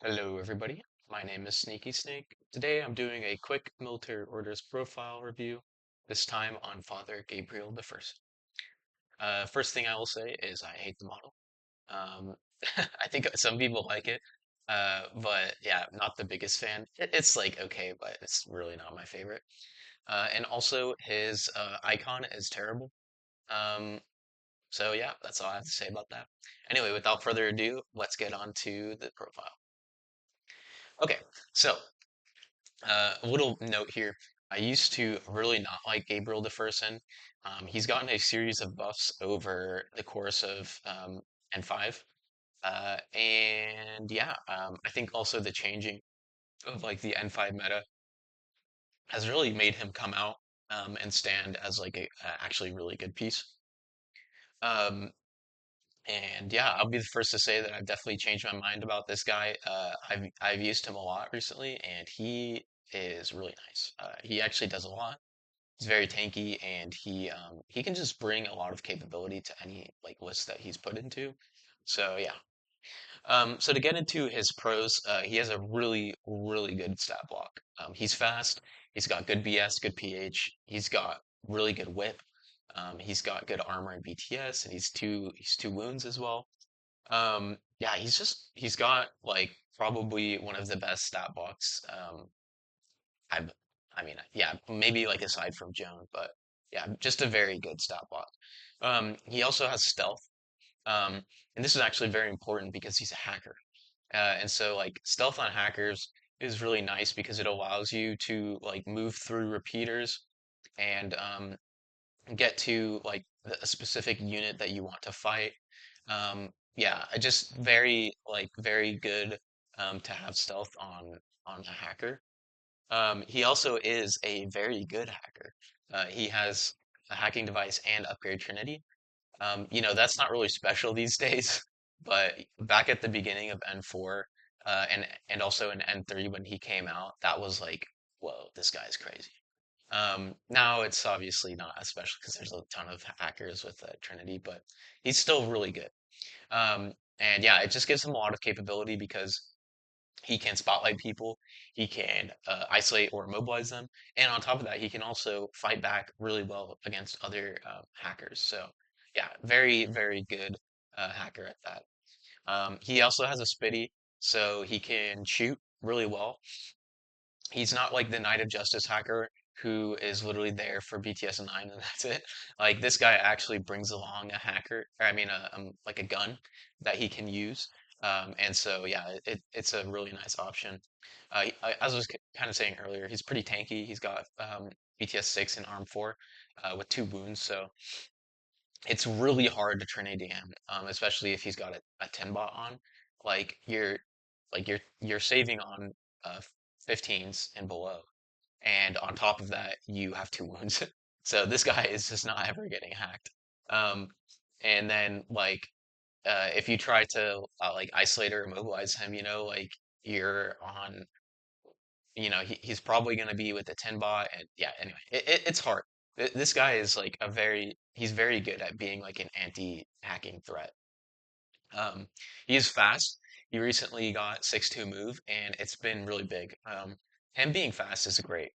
Hello, everybody. My name is Sneaky Snake. Today I'm doing a quick military orders profile review, this time on Father Gabriele the First. First thing I will say is I hate the model. Um, I think some people like it, but yeah, not the biggest fan. It's like okay, but it's really not my favorite. And also his icon is terrible. Um, so yeah, that's all I have to say about that. Anyway, without further ado, let's get on to the profile. Okay, so a little note here. I used to really not like Gabriel the Fersen. He's gotten a series of buffs over the course of N5. And yeah, I think also the changing of like the N5 meta has really made him come out and stand as like a actually really good piece. Um, and yeah, I'll be the first to say that I've definitely changed my mind about this guy. I've used him a lot recently, and he is really nice. He actually does a lot. He's very tanky, and he can just bring a lot of capability to any like list that he's put into. So yeah. So to get into his pros, he has a really good stat block. He's fast. He's got good BS, good PH. He's got really good whip. He's got good armor and BTS, and he's two wounds as well. Yeah, he's got like probably one of the best stat blocks I've I mean, yeah, maybe like aside from Joan, but yeah, just a very good stat block. He also has stealth. And this is actually very important because he's a hacker. And so like stealth on hackers is really nice because it allows you to like move through repeaters and get to like a specific unit that you want to fight. Yeah, I just very good to have stealth on a hacker. He also is a very good hacker. He has a hacking device and upgrade Trinity. That's not really special these days, but back at the beginning of N4, and also in N3 when he came out, that was like, whoa, this guy's crazy. Now it's obviously not as special because there's a ton of hackers with Trinity, but he's still really good. And yeah, it just gives him a lot of capability because he can spotlight people, he can isolate or immobilize them, and on top of that, he can also fight back really well against other hackers. So yeah, very good hacker at that. He also has a spitty, so he can shoot really well. He's not like the Knight of Justice hacker who is literally there for BTS 9 and that's it. Like this guy actually brings along a hacker, or I mean, like a gun that he can use. And so yeah, it's a really nice option. As I was kind of saying earlier, he's pretty tanky. He's got BTS 6 and Arm 4 with two wounds, so it's really hard to Trinity him, especially if he's got a 10 bot on. Like you're saving on 15s and below, and on top of that, you have two wounds. So this guy is just not ever getting hacked. Um, and then if you try to like isolate or immobilize him, like you're on, he's probably going to be with the 10 bot, and yeah, anyway, it's hard. This guy is like he's very good at being like an anti-hacking threat. Um, he is fast. He recently got 6-2 move, and it's been really big. Him being fast is great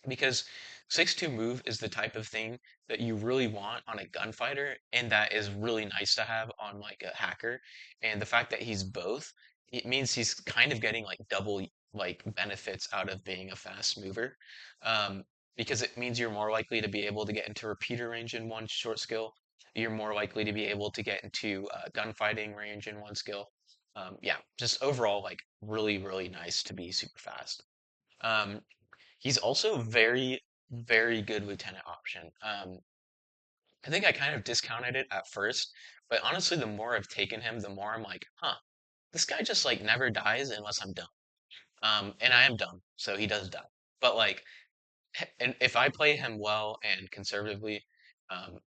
because 6-2 move is the type of thing that you really want on a gunfighter, and that is really nice to have on like a hacker. And the fact that he's both, it means he's kind of getting like double like benefits out of being a fast mover. Um, because it means you're more likely to be able to get into repeater range in one short skill. You're more likely to be able to get into gunfighting range in one skill. Yeah, just overall like really nice to be super fast. Um, He's also very good lieutenant option. I think I kind of discounted it at first, but honestly, the more I've taken him, the more I'm like, huh, this guy just like never dies unless I'm dumb. And I am dumb, so he does die. But like, and if I play him well and conservatively,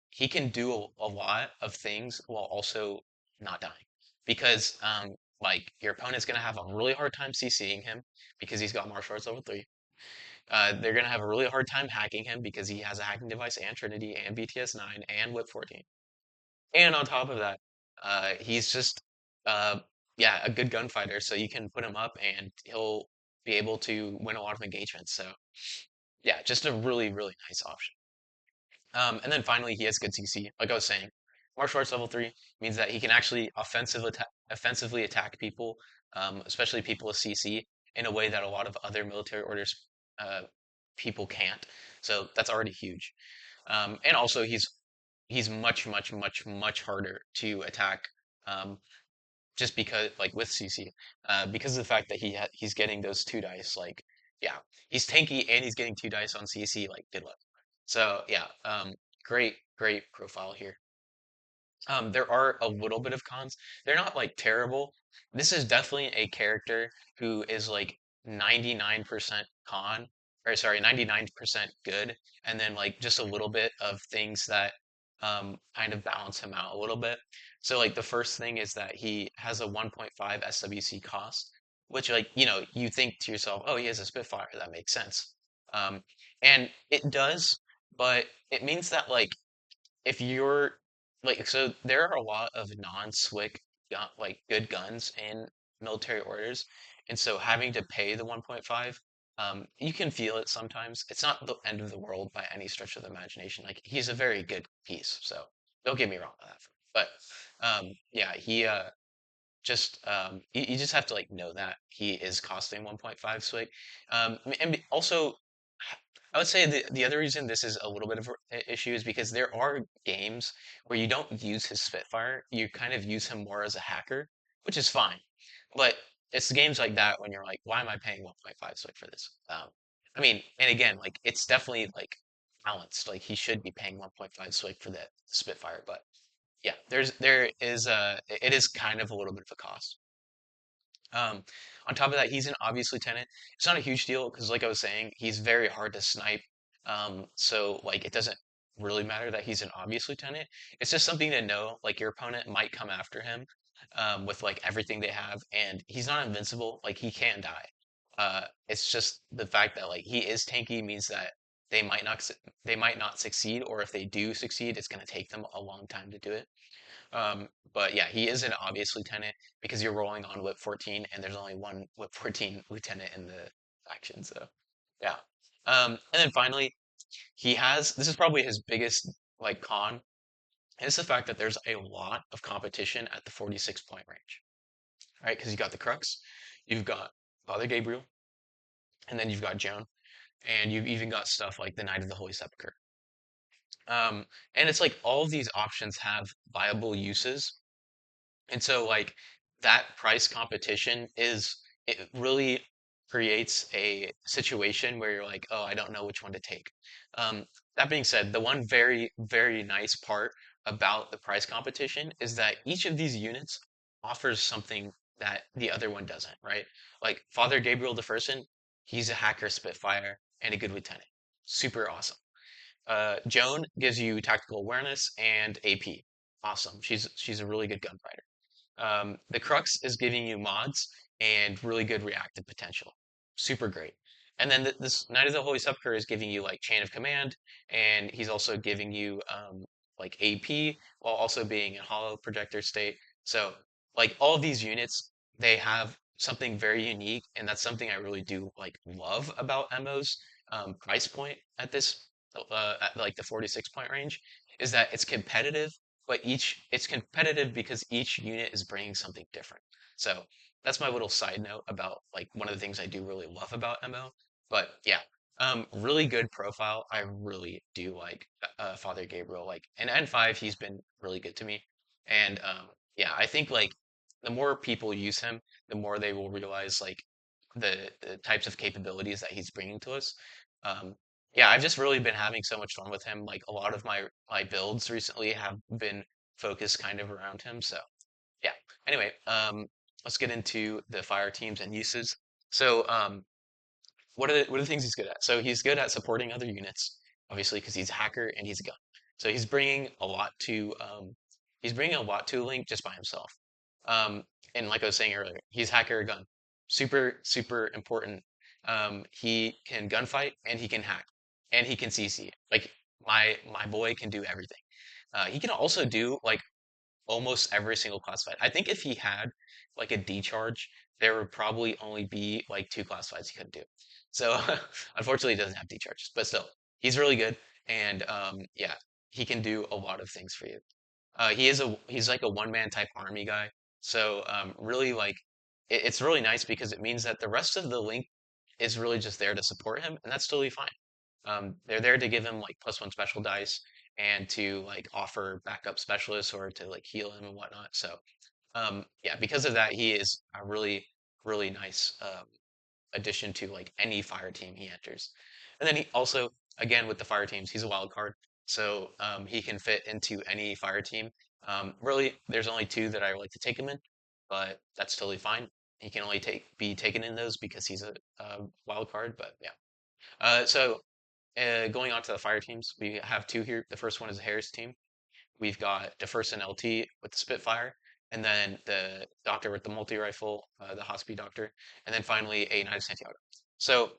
he can do a lot of things while also not dying. Because like your opponent's gonna have a really hard time CCing him because he's got martial arts level 3. They're gonna have a really hard time hacking him because he has a hacking device and Trinity and BTS 9 and Whip 14. And on top of that, he's just uh, yeah, a good gunfighter. So you can put him up and he'll be able to win a lot of engagements. So yeah, just a really, really nice option. And then finally, he has good CC. Like I was saying, martial arts level 3 means that he can actually offensively attack people, especially people with CC, in a way that a lot of other military orders uh, people can't. So that's already huge. And also, he's much, much, much, much harder to attack, um, just because, like with CC, because of the fact that he's getting those 2 dice. Like, yeah, he's tanky and he's getting 2 dice on CC. Like, good luck. So yeah, great, great profile here. There are a little bit of cons. They're not like terrible. This is definitely a character who is like 99% con, or sorry, 99% good, and then like just a little bit of things that kind of balance him out a little bit. So like the first thing is that he has a 1.5 SWC cost, which like, you think to yourself, oh, he has a Spitfire, that makes sense. Um, and it does, but it means that like if you're like, so there are a lot of non-swick like good guns in military orders, and so having to pay the 1.5, you can feel it sometimes. It's not the end of the world by any stretch of the imagination. Like, he's a very good piece, so don't get me wrong on that. But yeah, he just you just have to like know that he is costing 1.5 swig. And also, I would say the other reason this is a little bit of an issue is because there are games where you don't use his Spitfire, you kind of use him more as a hacker, which is fine. But it's games like that when you're like, why am I paying 1.5 swig for this? I mean, and again, like it's definitely like balanced. Like he should be paying 1.5 swig for that Spitfire, but yeah, it is kind of a little bit of a cost. Um, on top of that, he's an obvious lieutenant. It's not a huge deal because, like I was saying, he's very hard to snipe. So like it doesn't really matter that he's an obvious lieutenant. It's just something to know. Like your opponent might come after him, with like everything they have, and he's not invincible. Like he can die. It's just the fact that like he is tanky means that they might not succeed, or if they do succeed, it's going to take them a long time to do it. But yeah, he is an obvious lieutenant because you're rolling on whip 14 and there's only one whip 14 lieutenant in the faction. So yeah. And then finally, this is probably his biggest like con, is the fact that there's a lot of competition at the 46 point range, right? Because you got the Crux, you've got Father Gabriel, and then you've got Joan, and you've even got stuff like the Knight of the Holy Sepulchre. And it's like all of these options have viable uses. And so like that price competition it really creates a situation where you're like, oh, I don't know which one to take. That being said, the one very, very nice part about the price competition is that each of these units offers something that the other one doesn't, right? Like Father Gabriel the Fersen, he's a hacker Spitfire and a good lieutenant. Super awesome. Joan gives you tactical awareness and AP. Awesome. She's a really good gunfighter. The Crux is giving you mods and really good reactive potential. Super great. And then this Knight of the Holy Sepulchre is giving you like chain of command, and he's also giving you like AP while also being in hollow projector state. So like all of these units, they have something very unique, and that's something I really do like love about MO's price point at this at like the 46 point range, is that it's competitive, but it's competitive because each unit is bringing something different. So that's my little side note about like one of the things I do really love about MO. But yeah, really good profile. I really do like Father Gabriel. Like in N5, he's been really good to me, and yeah, I think like the more people use him, the more they will realize like the types of capabilities that he's bringing to us. Um, yeah, I've just really been having so much fun with him. Like a lot of my builds recently have been focused kind of around him. So yeah. Anyway, let's get into the fire teams and uses. So what are the things he's good at? So he's good at supporting other units, obviously, because he's a hacker and he's a gun. So he's bringing a lot to Link just by himself. Um, and like I was saying earlier, he's hacker a gun, super super important. He can gunfight and he can hack and he can CC. Like my boy can do everything. He can also do like almost every single classified. I think if he had like a D charge, there would probably only be like two classifieds he couldn't do. So unfortunately, he doesn't have D charges, but still, he's really good, and yeah, he can do a lot of things for you. He's like a one man type army guy, so really like it's really nice because it means that the rest of the link is really just there to support him, and that's totally fine. They're there to give him like +1 special dice and to like offer backup specialists or to like heal him and whatnot. So yeah, because of that, he is a really nice addition to like any fire team he enters. And then he also, again with the fire teams, he's a wild card, so he can fit into any fire team. Really, there's only two that I like to take him in, but that's totally fine. He can only be taken in those because he's a wild card. But yeah. Going on to the fire teams, we have two here. The first one is a Harris team. We've got the Fersen LT with the Spitfire, and then the Doctor with the multi-rifle, the Hospi Doctor, and then finally a Knight of Santiago. So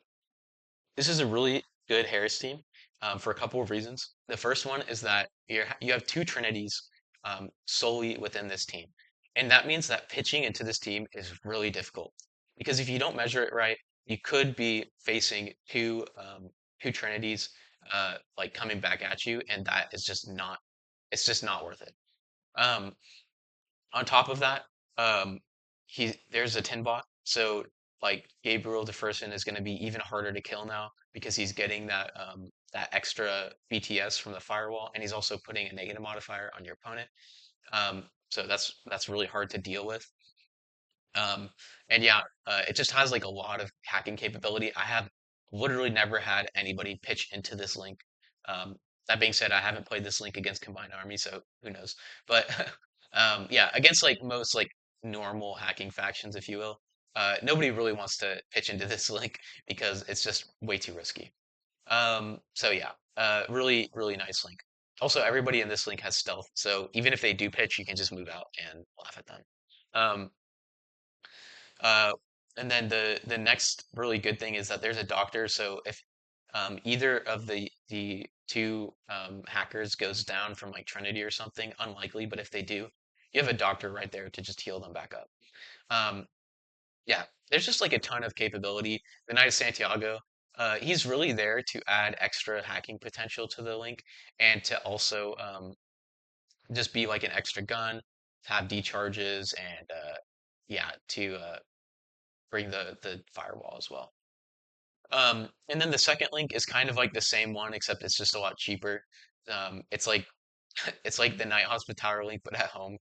this is a really good Harris team for a couple of reasons. The first one is that you have two Trinities solely within this team. And that means that pitching into this team is really difficult. Because if you don't measure it right, you could be facing two Trinities like coming back at you, and that is it's just not worth it. Um, on top of that, um, there's a tin bot, so like Gabriel the Fersen is going to be even harder to kill now because he's getting that extra BTS from the firewall, and he's also putting a negative modifier on your opponent. So that's really hard to deal with. Um, and yeah, it just has like a lot of hacking capability. I have literally never had anybody pitch into this link. That being said, I haven't played this link against Combined Army, so who knows? But yeah, against like most like normal hacking factions, if you will, nobody really wants to pitch into this link because it's just way too risky. So yeah, really nice link. Also, everybody in this link has stealth, so even if they do pitch, you can just move out and laugh at them. Um, uh, and then the next really good thing is that there's a doctor. So if either of the two hackers goes down from like Trinity or something, unlikely, but if they do, you have a doctor right there to just heal them back up. Um, yeah, there's just like a ton of capability. The Knight of Santiago, he's really there to add extra hacking potential to the link and to also just be like an extra gun, have decharges, and yeah, to bring the firewall as well. And then the second link is kind of like the same one, except it's just a lot cheaper. It's like it's like the Night Hospitaller link, but at home.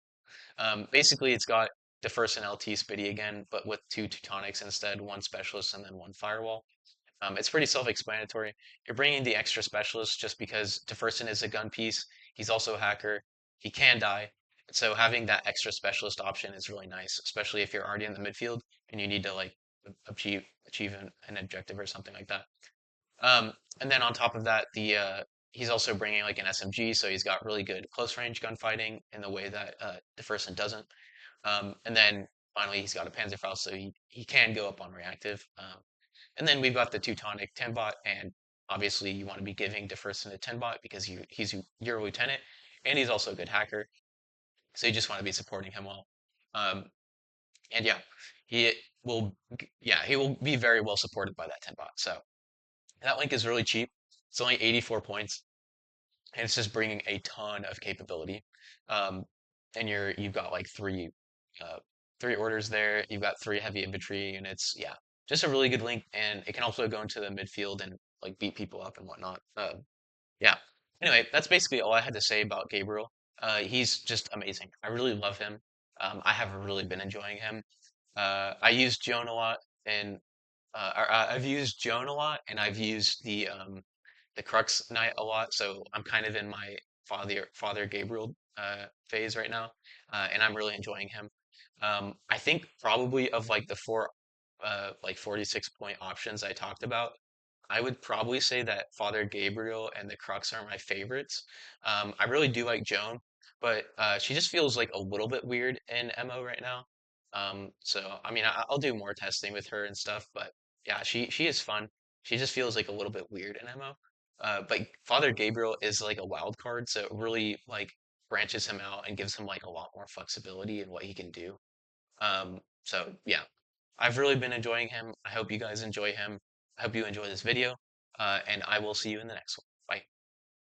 Basically, it's got the first and LT Spitty again, but with two Teutonics instead, one specialist and then one firewall. It's pretty self-explanatory. You're bringing the extra specialist just because Deferson is a gun piece. He's also a hacker. He can die. So having that extra specialist option is really nice, especially if you're already in the midfield and you need to like achieve an objective or something like that. And then on top of that, the he's also bringing like an SMG, so he's got really good close range gunfighting in the way that Deferson doesn't. And then finally, he's got a Panzerfaust, so he can go up on reactive. And then we've got the Teutonic 10 bot, and obviously you want to be giving Deferson a 10 bot because he's your lieutenant, and he's also a good hacker, so you just want to be supporting him well. Um, and yeah, he will he will be very well supported by that 10 bot. So that link is really cheap. It's only 84 points, and it's just bringing a ton of capability. Um, and you've got like uh, three orders there. You've got three heavy infantry units. Yeah, just a really good link, and it can also go into the midfield and like beat people up and whatnot. Yeah. Anyway, that's basically all I had to say about Gabriel. He's just amazing. I really love him. I have really been enjoying him. I use Joan a lot, and I've used Joan a lot, and I've used the Crux Knight a lot. So I'm kind of in my Father Gabriel phase right now, and I'm really enjoying him. I think probably of like the four like 46 point options I talked about, I would probably say that Father Gabriel and the Crux are my favorites. I really do like Joan, but she just feels like a little bit weird in MO right now. So I mean, I'll do more testing with her and stuff, but yeah, she is fun. She just feels like a little bit weird in MO. But Father Gabriel is like a wild card, so it really like branches him out and gives him like a lot more flexibility in what he can do. So yeah, I've really been enjoying him. I hope you guys enjoy him. I hope you enjoy this video, and I will see you in the next one.